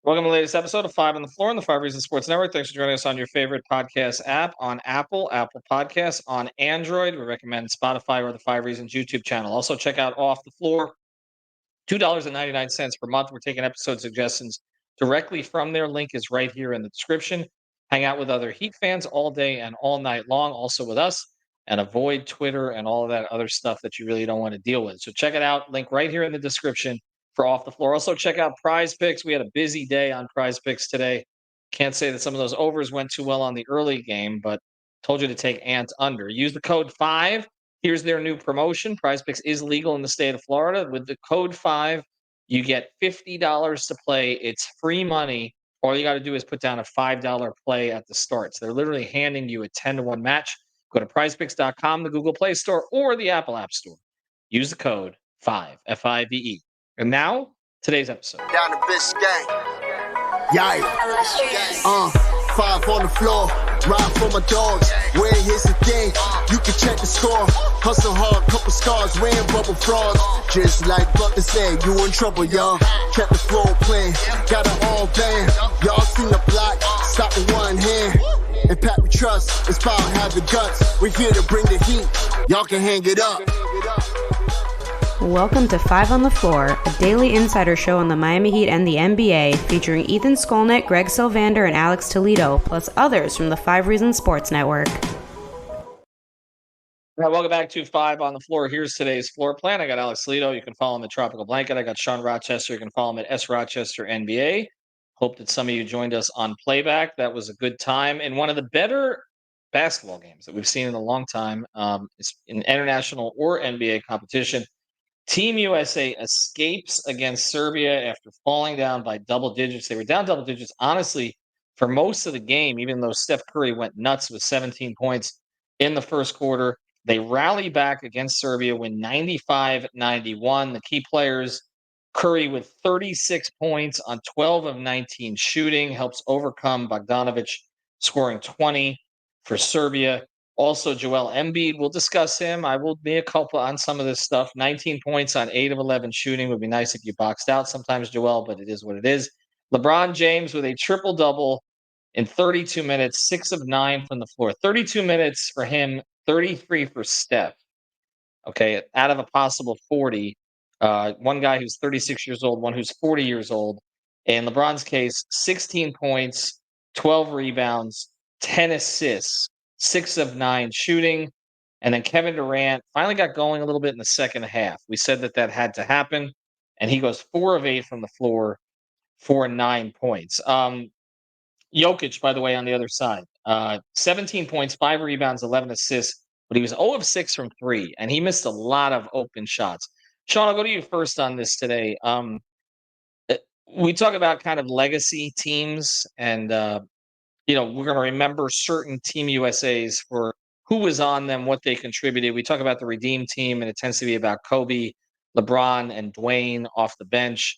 Welcome to the latest episode of Five on the Floor on the Five Reasons Sports Network. Thanks for joining us on your favorite podcast app on Apple Podcasts, on Android. We recommend Spotify or the Five Reasons YouTube channel. Also, check out Off the Floor, $2.99 per month. We're taking episode suggestions directly from there. Link is right here in the description. Hang out with other Heat fans all day and all night long, also with us, and avoid Twitter and all of that other stuff that you really don't want to deal with. So check it out. Link right here in the description for Off the Floor. Also, check out Prize Picks. We had a busy day on Prize Picks today. Can't say that some of those overs went too well on the early game, but told you to take Ant under. Use the code 5. Here's their new promotion. Prize Picks is legal in the state of Florida. With the code 5, you get $50 to play. It's free money. All you got to do is put down a $5 play at the start. So they're literally handing you a 10-1 match. Go to prizepicks.com, the Google Play Store, or the Apple App Store. Use the code 5, F-I-V-E. And now, today's episode. Down to Biscayne. Yikes. 5 on the floor. Ride for my dogs. Where here's the thing. You can check the score. Hustle hard, couple scars. Wearing bubble frauds. Just like Butler said, you in trouble, y'all. Kept the floor playing. Got it all banned. Y'all seen the block. Stop with one hand. And Pat we trust. It's power, have the guts. We're here to bring the heat. Y'all can hang it up. Welcome to Five on the Floor, a daily insider show on the Miami Heat and the NBA, featuring Ethan Skolnick, Greg Sylvander, and Alex Toledo, plus others from the Five Reasons Sports Network. All right, welcome back to Five on the Floor. Here's today's floor plan. I got Alex Toledo. You can follow him at Tropical Blanket. I got Sean Rochester. You can follow him at S Rochester NBA. Hope that some of you joined us on playback. That was a good time. And one of the better basketball games that we've seen in a long time is in international or NBA competition. Team USA escapes against Serbia after falling down by double digits. They were down double digits, honestly, for most of the game, even though Steph Curry went nuts with 17 points in the first quarter. They rally back against Serbia, win 95-91. The key players, Curry with 36 points on 12 of 19 shooting, helps overcome Bogdanovic scoring 20 for Serbia. Also, Joel Embiid, we'll discuss him. I will be a culprit on some of this stuff. 19 points on 8 of 11 shooting would be nice if you boxed out sometimes, Joel, but it is what it is. LeBron James with a triple-double in 32 minutes, 6 of 9 from the floor. 32 minutes for him, 33 for Steph. Okay, out of a possible 40. One guy who's 36 years old, one who's 40 years old. In LeBron's case, 16 points, 12 rebounds, 10 assists. 6 of 9 shooting. And then Kevin Durant finally got going a little bit in the second half. We said that had to happen. And he goes 4 of 8 from the floor for 9 points. Jokic, by the way, on the other side, 17 points, 5 rebounds, 11 assists. But he was 0 of 6 from 3. And he missed a lot of open shots. Sean, I'll go to you first on this today. We talk about kind of legacy teams and we're going to remember certain Team USAs for who was on them, what they contributed. We talk about the Redeem team, and it tends to be about Kobe, LeBron, and Dwayne off the bench.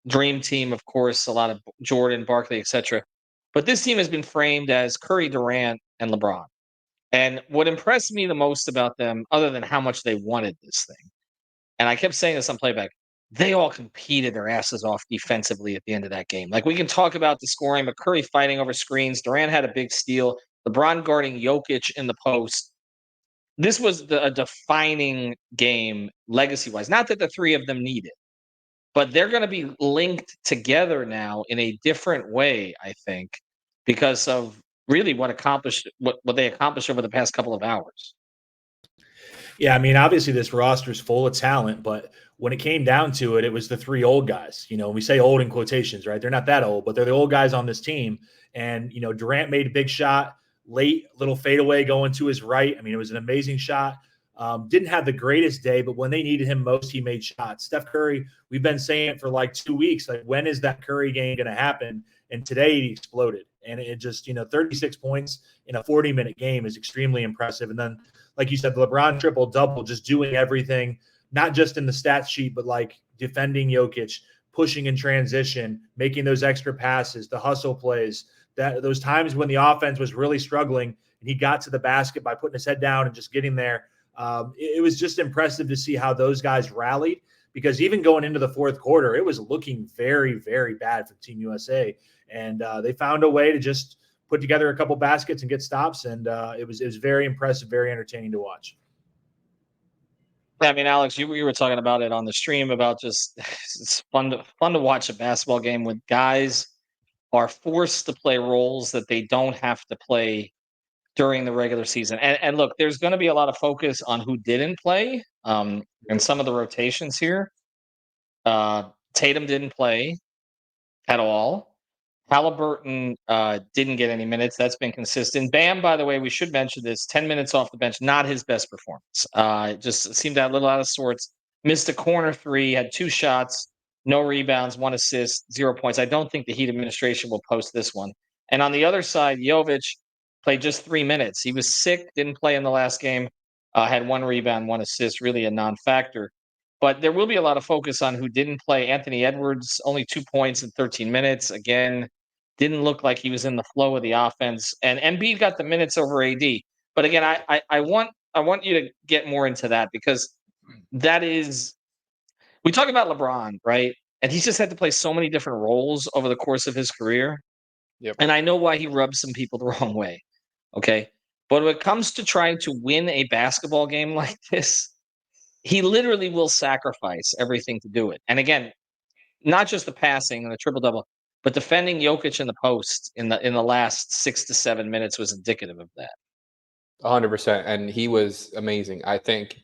Dream team, of course, a lot of Jordan, Barkley, etc. But this team has been framed as Curry, Durant, and LeBron. And what impressed me the most about them, other than how much they wanted this thing, and I kept saying this on playback, they all competed their asses off defensively at the end of that game. Like, we can talk about the scoring, but Curry fighting over screens. Durant had a big steal. LeBron guarding Jokic in the post. This was a defining game legacy-wise. Not that the three of them need it, but they're going to be linked together now in a different way, I think, because of really what they accomplished over the past couple of hours. Yeah, I mean, obviously this roster is full of talent, but when it came down to it, it was the 3 old guys. We say old in quotations, right? They're not that old, but they're the old guys on this team. And, Durant made a big shot, late little fadeaway going to his right. I mean, it was an amazing shot. Didn't have the greatest day, but when they needed him most, he made shots. Steph Curry, we've been saying it for like 2 weeks. Like, when is that Curry game going to happen? And today he exploded. And it just, 36 points in a 40-minute game is extremely impressive. And then, like you said, the LeBron triple-double, just doing everything, not just in the stats sheet, but like defending Jokic, pushing in transition, making those extra passes, the hustle plays, those times when the offense was really struggling and he got to the basket by putting his head down and just getting there. It was just impressive to see how those guys rallied, because even going into the fourth quarter, it was looking very, very bad for Team USA. And they found a way to just put together a couple baskets and get stops. And it was very impressive, very entertaining to watch. Yeah, I mean, Alex, you were talking about it on the stream about just it's fun to watch a basketball game when guys are forced to play roles that they don't have to play during the regular season. And look, there's going to be a lot of focus on who didn't play, and some of the rotations here. Tatum didn't play at all. Halliburton didn't get any minutes. That's been consistent. Bam, by the way, we should mention this: 10 minutes off the bench, not his best performance. Just seemed a little out of sorts. Missed a corner three, had 2 shots, no rebounds, 1 assist, 0 points. I don't think the Heat administration will post this one. And on the other side, Jovic played just 3 minutes. He was sick, didn't play in the last game. Had 1 rebound, 1 assist, really a non-factor. But there will be a lot of focus on who didn't play. Anthony Edwards, only 2 points in 13 minutes. Again, didn't look like he was in the flow of the offense. And Embiid got the minutes over AD. But again, I want you to get more into that, because that is, we talk about LeBron, right? And he's just had to play so many different roles over the course of his career. Yep. And I know why he rubs some people the wrong way. Okay. But when it comes to trying to win a basketball game like this, he literally will sacrifice everything to do it. And again, not just the passing and the triple double, but defending Jokic in the post in the last 6 to 7 minutes was indicative of that. 100%. And he was amazing. I think,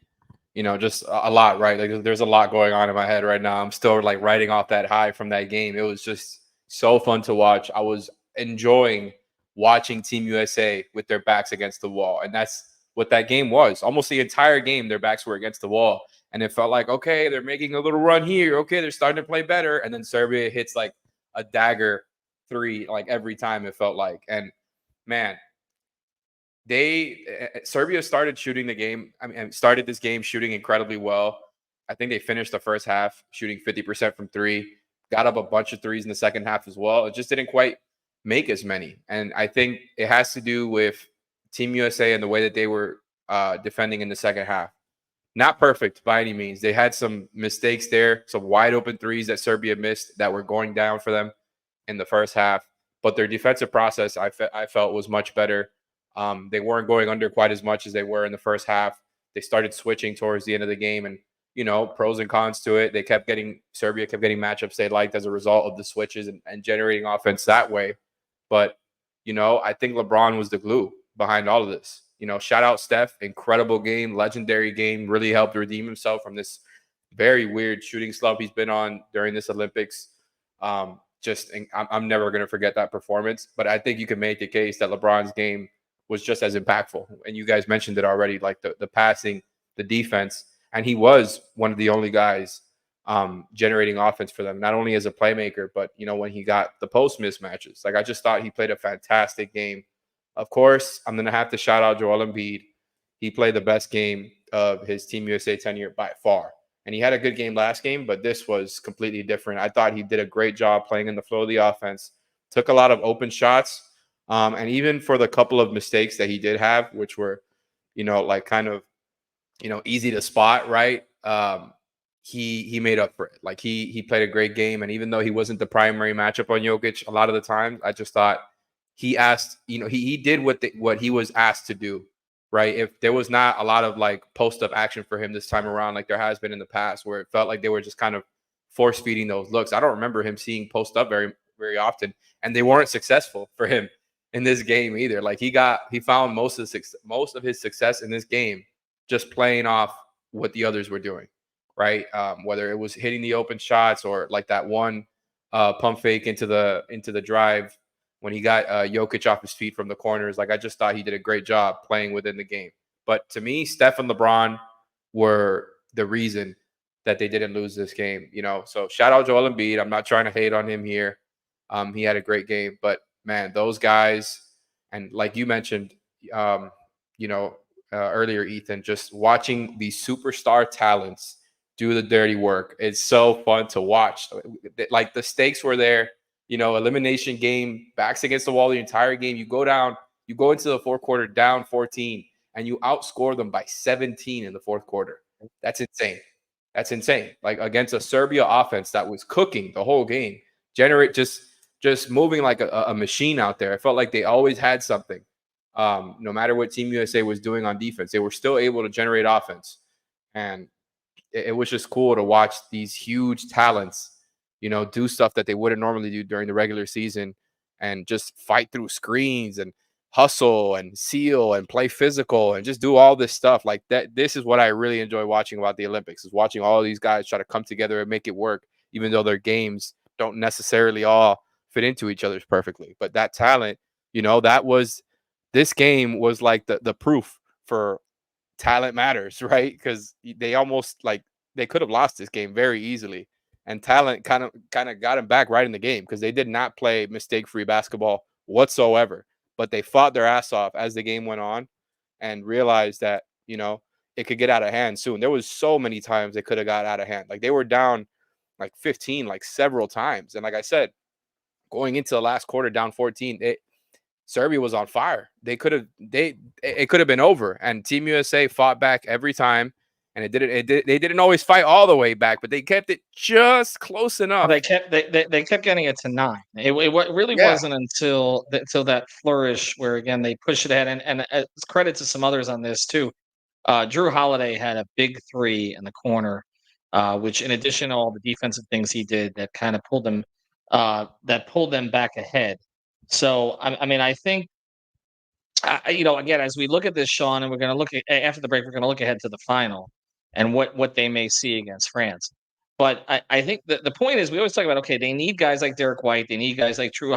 just a lot, right? Like there's a lot going on in my head right now. I'm still like writing off that high from that game. It was just so fun to watch. I was enjoying watching Team USA with their backs against the wall. And that's what that game was. Almost the entire game, their backs were against the wall. And it felt like, okay, they're making a little run here. Okay, they're starting to play better. And then Serbia hits like a dagger three, like every time, it felt like. And man, Serbia started shooting the game. Started this game shooting incredibly well. I think they finished the first half shooting 50% from three, got up a bunch of threes in the second half as well. It just didn't quite make as many. And I think it has to do with Team USA and the way that they were defending in the second half. Not perfect by any means. They had some mistakes there, some wide open threes that Serbia missed that were going down for them in the first half. But their defensive process, I felt, was much better. They weren't going under quite as much as they were in the first half. They started switching towards the end of the game, and pros and cons to it. Serbia kept getting matchups they liked as a result of the switches and generating offense that way. But I think LeBron was the glue behind all of this. Shout out Steph, incredible game, legendary game, really helped redeem himself from this very weird shooting slump he's been on during this Olympics. I'm never going to forget that performance. But I think you can make the case that LeBron's game was just as impactful. And you guys mentioned it already, like the passing, the defense. And he was one of the only guys generating offense for them, not only as a playmaker, but, when he got the post mismatches. Like, I just thought he played a fantastic game. Of course, I'm going to have to shout out Joel Embiid. He played the best game of his Team USA tenure by far. And he had a good game last game, but this was completely different. I thought he did a great job playing in the flow of the offense, took a lot of open shots. And even for the couple of mistakes that he did have, which were, easy to spot, right? He made up for it. Like he played a great game. And even though he wasn't the primary matchup on Jokic, a lot of the time, I just thought he asked, he did what he was asked to do, right? If there was not a lot of like post-up action for him this time around, like there has been in the past, where it felt like they were just kind of force feeding those looks. I don't remember him seeing post-up very, very often, and they weren't successful for him in this game either. Like he found most of his success in this game just playing off what the others were doing, right? Whether it was hitting the open shots or like that one pump fake into the drive when he got Jokic off his feet from the corners. Like, I just thought he did a great job playing within the game. But to me, Steph and LeBron were the reason that they didn't lose this game, So shout out Joel Embiid. I'm not trying to hate on him here. He had a great game. But, man, those guys, and like you mentioned, earlier, Ethan, just watching these superstar talents do the dirty work. It's so fun to watch. Like, the stakes were there. Elimination game, backs against the wall the entire game. You go into the fourth quarter down 14, and you outscore them by 17 in the fourth quarter. That's insane. That's insane. Like against a Serbia offense that was cooking the whole game, just moving like a machine out there. I felt like they always had something. No matter what Team USA was doing on defense, they were still able to generate offense. And it was just cool to watch these huge talents, do stuff that they wouldn't normally do during the regular season and just fight through screens and hustle and seal and play physical and just do all this stuff like that. This is what I really enjoy watching about the Olympics, is watching all of these guys try to come together and make it work, even though their games don't necessarily all fit into each other's perfectly. But that talent, this game was like the proof for talent matters, right? Because they almost they could have lost this game very easily, and talent kind of got him back right in the game, because they did not play mistake-free basketball whatsoever. But they fought their ass off as the game went on and realized that, it could get out of hand soon. There was so many times they could have got out of hand. Like they were down like 15, like several times. And like I said, going into the last quarter down 14, Serbia was on fire. It could have been over. And Team USA fought back every time. And they didn't always fight all the way back, but they kept it just close enough. They kept getting it to 9. It really wasn't until that flourish where again they pushed it ahead. And credit to some others on this too. Drew Holiday had a big 3 in the corner, which in addition to all the defensive things he did, that kind of pulled them back ahead. So I mean, I think again, as we look at this, Sean, and we're going to look at after the break, we're going to look ahead to the final and what they may see against France. But I think the point is, we always talk about, okay, they need guys like Derek White, they need guys like Drew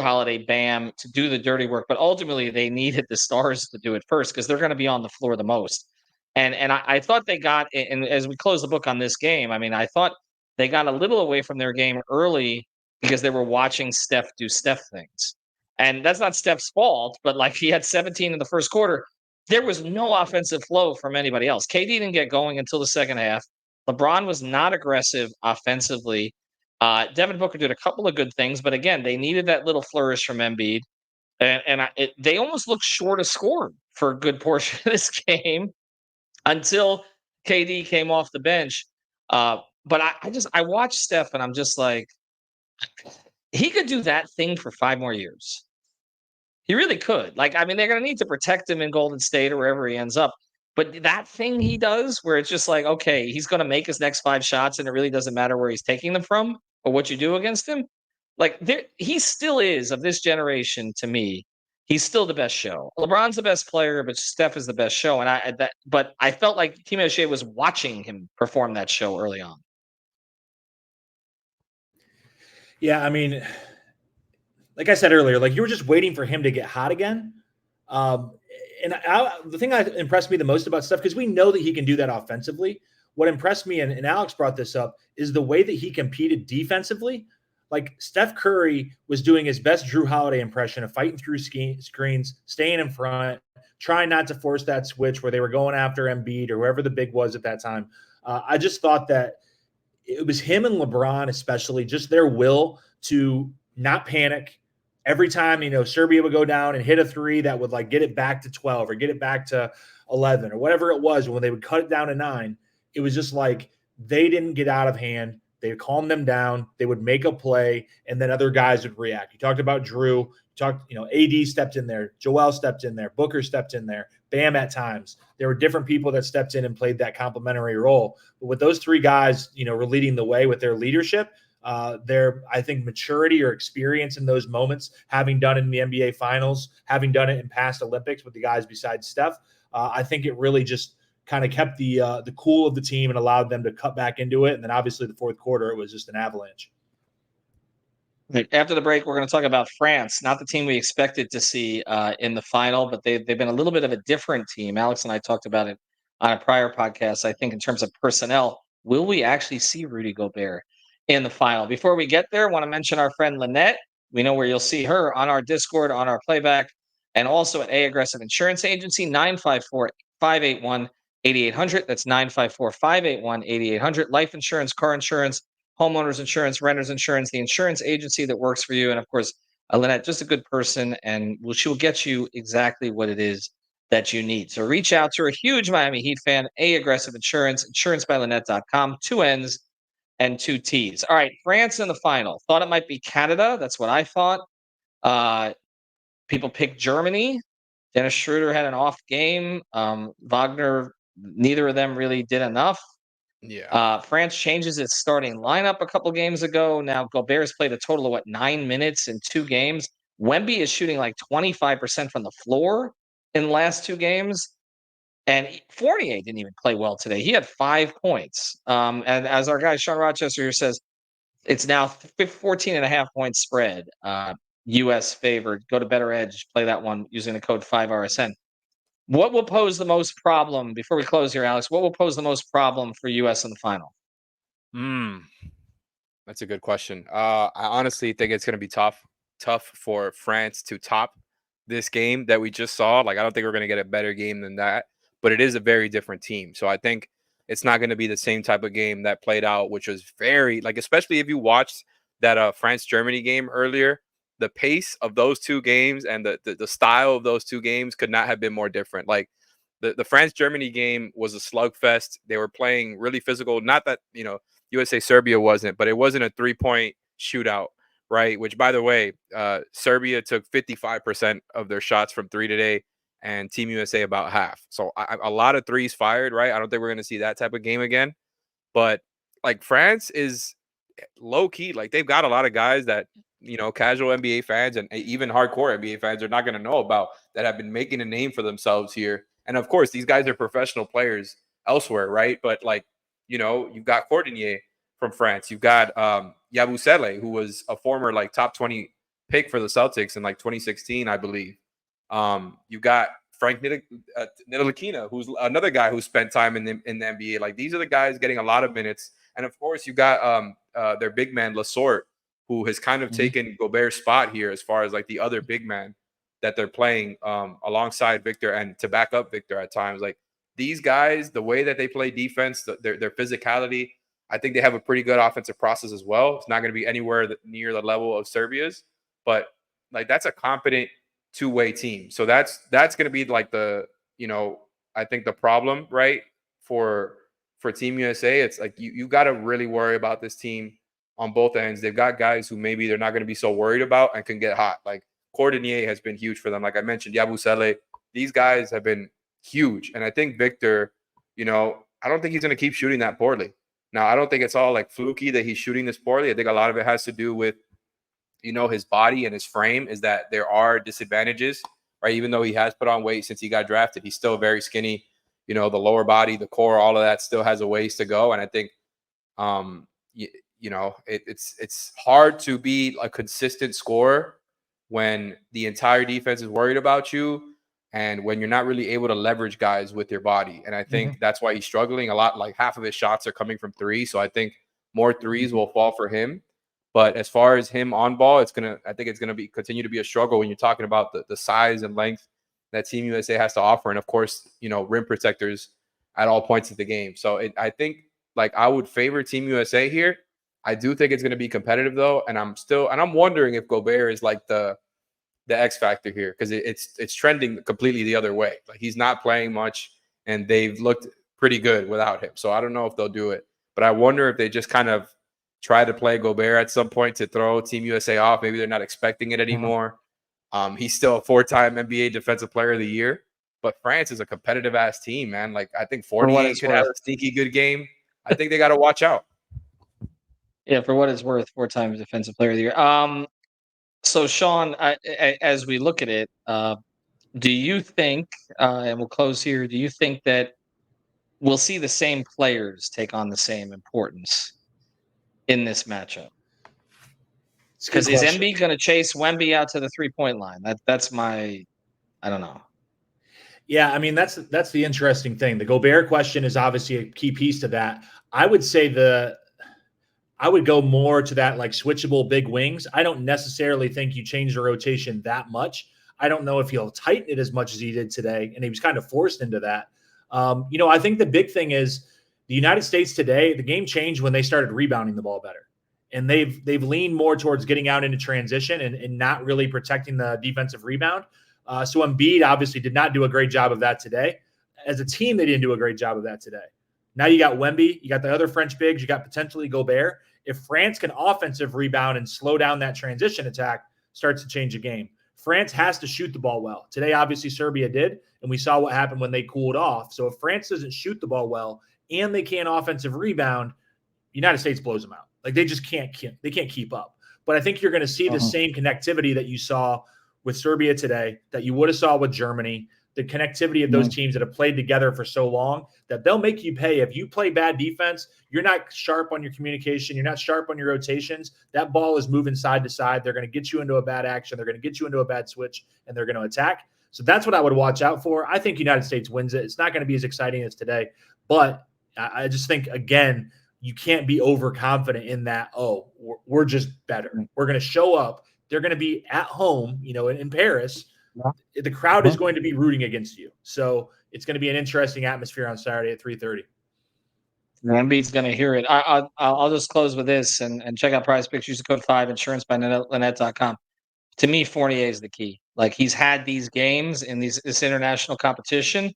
Holiday, Bam, to do the dirty work. But ultimately, they needed the stars to do it first, because they're going to be on the floor the most. And I thought they got, and as we close the book on this game, I mean, I thought they got a little away from their game early because they were watching Steph do Steph things. And that's not Steph's fault, but like he had 17 in the first quarter. There was no offensive flow from anybody else. KD didn't get going until the second half. LeBron was not aggressive offensively. Devin Booker did a couple of good things, but again, they needed that little flourish from Embiid. And they almost looked short of scoring for a good portion of this game until KD came off the bench. But I watched Steph and I'm just like, he could do that thing for 5 more years. He really could. Like, I mean, they're going to need to protect him in Golden State or wherever he ends up. But that thing he does where it's just like, okay, he's going to make his next 5 shots and it really doesn't matter where he's taking them from or what you do against him. Like, he still is, of this generation, to me, he's still the best show. LeBron's the best player, but Steph is the best show. And but I felt like Team USA was watching him perform that show early on. Yeah, I mean, like I said earlier, like you were just waiting for him to get hot again. The thing that impressed me the most about Steph, because we know that he can do that offensively. What impressed me, and Alex brought this up, is the way that he competed defensively. Like Steph Curry was doing his best Drew Holiday impression of fighting through screens, staying in front, trying not to force that switch where they were going after Embiid or whoever the big was at that time. I just thought that it was him and LeBron, especially, just their will to not panic. Every time, Serbia would go down and hit a 3 that would like get it back to 12 or get it back to 11 or whatever it was, when they would cut it down to 9, it was just like they didn't get out of hand. They would calm them down. They would make a play, and then other guys would react. You talked about Drew. AD stepped in there. Joel stepped in there. Booker stepped in there. Bam at times. There were different people that stepped in and played that complementary role. But with those 3 guys, were leading the way with their leadership, their, I think, maturity or experience in those moments, having done it in the NBA Finals, having done it in past Olympics with the guys besides Steph, I think it really just kind of kept the cool of the team and allowed them to cut back into it. And then obviously the fourth quarter, it was just an avalanche. After the break, we're going to talk about France, not the team we expected to see in the final, but they've been a little bit of a different team. Alex and I talked about it on a prior podcast. I think in terms of personnel, will we actually see Rudy Gobert in the final? Before we get there, I want to mention our friend Lynette. We know where you'll see her on our Discord, on our playback, and also at A Aggressive Insurance Agency, 954-581-8800. That's 954-581-8800. Life insurance, car insurance, homeowners insurance, renters insurance, the insurance agency that works for you. And of course, Lynette, just a good person, and she will get you exactly what it is that you need. So reach out to a huge Miami Heat fan, Aggressive Insurance, insurancebyLynette.com, 2 N's and 2 T's. All right, France in the final. Thought it might be Canada. That's what I thought. People picked Germany. Dennis Schroeder had an off game. Wagner, neither of them really did enough. Yeah. France changes its starting lineup a couple games ago. Now Gobert's played a total of 9 minutes in 2 games. Wemby is shooting like 25% from the floor in the last 2 games. And Fournier didn't even play well today. He had 5 points. And as our guy Sean Rochester here says, it's now 14.5 point spread. US favored. Go to Better Edge. Play that one using the code 5RSN. What will pose the most problem before we close here, Alex? What will pose the most problem for US in the final? That's a good question. I honestly think it's going to be tough for France to top this game that we just saw. Like, I don't think we're going to get a better game than that, but it is a very different team. So I think it's not going to be the same type of game that played out, which was very, like, especially if you watched that France-Germany game earlier, the pace of those 2 games and the style of those 2 games could not have been more different. Like, the France-Germany game was a slugfest. They were playing really physical. Not that, USA Serbia wasn't, but it wasn't a 3-point shootout, right? Which, by the way, Serbia took 55% of their shots from 3 today, and Team USA about half. So a lot of threes fired, right? I don't think we're going to see that type of game again. But like, France is low key. Like, they've got a lot of guys that, casual NBA fans and even hardcore NBA fans are not going to know about, that have been making a name for themselves here. And of course, these guys are professional players elsewhere, right? But like, you've got Cordinier from France. You've got Yabusele, who was a former like top 20 pick for the Celtics in like 2016, I believe. You've got Frank Ntilikina, who's another guy who spent time in the NBA. Like, these are the guys getting a lot of minutes. And of course, you got their big man Lasort, who has kind of taken Gobert's spot here as far as like the other big man that they're playing alongside Victor and to back up Victor at times. Like, these guys, the way that they play defense, their physicality, I think they have a pretty good offensive process as well. It's not going to be anywhere near the level of Serbia's, but like, that's a competent two-way team. So that's going to be like the, I think the problem, right? For Team USA, it's like you got to really worry about this team on both ends. They've got guys who maybe they're not going to be so worried about and can get hot. Like, Cordinier has been huge for them. Like I mentioned, Yabusele, these guys have been huge. And I think Victor, I don't think he's going to keep shooting that poorly. Now, I don't think it's all like fluky that he's shooting this poorly. I think a lot of it has to do with, his body and his frame, is that there are disadvantages, right? Even though he has put on weight since he got drafted, he's still very skinny. The lower body, the core, all of that still has a ways to go. And I think, it's hard to be a consistent scorer when the entire defense is worried about you and when you're not really able to leverage guys with your body. And I think that's why he's struggling a lot. Like, half of his shots are coming from 3. So I think more threes will fall for him. But as far as him on ball, I think it's going to continue to be a struggle when you're talking about the size and length that Team USA has to offer. And of course, rim protectors at all points of the game. So I think, like, I would favor Team USA here. I do think it's going to be competitive though. And I'm wondering if Gobert is like the X factor here, because it's trending completely the other way. Like, he's not playing much and they've looked pretty good without him. So I don't know if they'll do it, but I wonder if they just kind of try to play Gobert at some point to throw Team USA off. Maybe they're not expecting it anymore. He's still a 4-time NBA Defensive Player of the Year, but France is a competitive ass team, man. Like, I think 48 could have a sneaky good game. I think they got to watch out. Yeah, for what it's worth, 4-time Defensive Player of the Year. So, Sean, as we look at it, do you think, and we'll close here, do you think that we'll see the same players take on the same importance in this matchup? Because is Embiid going to chase Wemby out to the 3-point line? That's my, I don't know. Yeah, I mean, that's the interesting thing. The Gobert question is obviously a key piece to that. I would say I would go more to that, like, switchable big wings. I don't necessarily think you change the rotation that much. I don't know if he'll tighten it as much as he did today, and he was kind of forced into that. I think the big thing is the United States today, the game changed when they started rebounding the ball better. And they've leaned more towards getting out into transition and not really protecting the defensive rebound. So Embiid obviously did not do a great job of that today. As a team, they didn't do a great job of that today. Now you got Wemby, you got the other French bigs, you got potentially Gobert. If France can offensive rebound and slow down that transition attack, starts to change the game. France has to shoot the ball well. Today, obviously, Serbia did, and we saw what happened when they cooled off. So if France doesn't shoot the ball well and they can't offensive rebound, United States blows them out. Like they just can't keep up. But I think you're going to see the same connectivity that you saw with Serbia today, that you would have saw with Germany, the connectivity of those teams that have played together for so long that they'll make you pay. If you play bad defense, you're not sharp on your communication, you're not sharp on your rotations, that ball is moving side to side. They're going to get you into a bad action. They're going to get you into a bad switch, and they're going to attack. So that's what I would watch out for. I think United States wins it. It's not going to be as exciting as today, but I just think, again, you can't be overconfident in that, we're just better. We're going to show up. They're going to be at home, in Paris. The crowd is going to be rooting against you. So it's going to be an interesting atmosphere on Saturday at 3:30. Embiid's going to hear it. I'll just close with this and check out Prize Picks. Use the code 5 insurance by Lynette.com. To me, Fournier is the key. Like he's had these games in this international competition.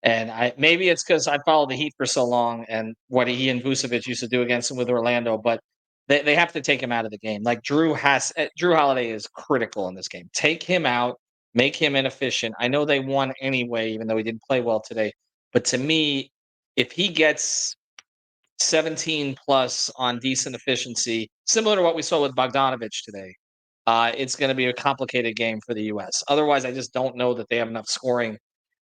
And maybe it's because I followed the Heat for so long and what he and Vucevic used to do against him with Orlando, but they have to take him out of the game. Like Drew Holiday is critical in this game. Take him out, make him inefficient. I know they won anyway, even though he didn't play well today. But to me, if he gets 17 plus on decent efficiency, similar to what we saw with Bogdanovich today, it's going to be a complicated game for the U.S. Otherwise, I just don't know that they have enough scoring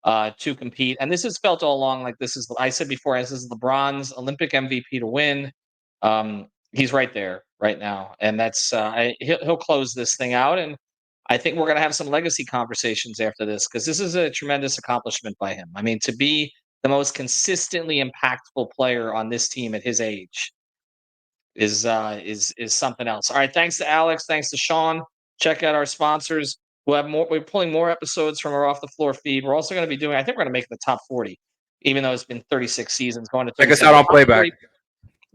to compete. And this is felt all along like this is, I said before, this is LeBron's Olympic MVP to win. He's right there right now. And that's he'll close this thing out. And I think we're going to have some legacy conversations after this because this is a tremendous accomplishment by him. I mean, to be the most consistently impactful player on this team at his age is something else. All right. Thanks to Alex. Thanks to Sean. Check out our sponsors. We'll have more. We're pulling more episodes from our Off the Floor feed. We're also going to be doing. I think we're going to make the top 40, even though it's been 36 seasons. Going to check us out on playback.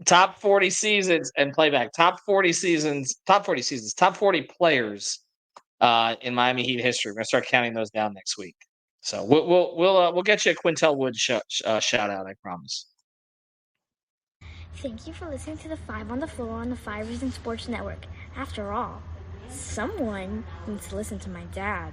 Top 40 seasons and playback. Top 40 seasons. Top 40 seasons. Top 40 players in Miami Heat history. We're going to start counting those down next week. So we'll get you a Quintel Wood shout out. I promise. Thank you for listening to the 5 on the Floor on the 5 Reasons Sports Network. After all, someone needs to listen to my dad.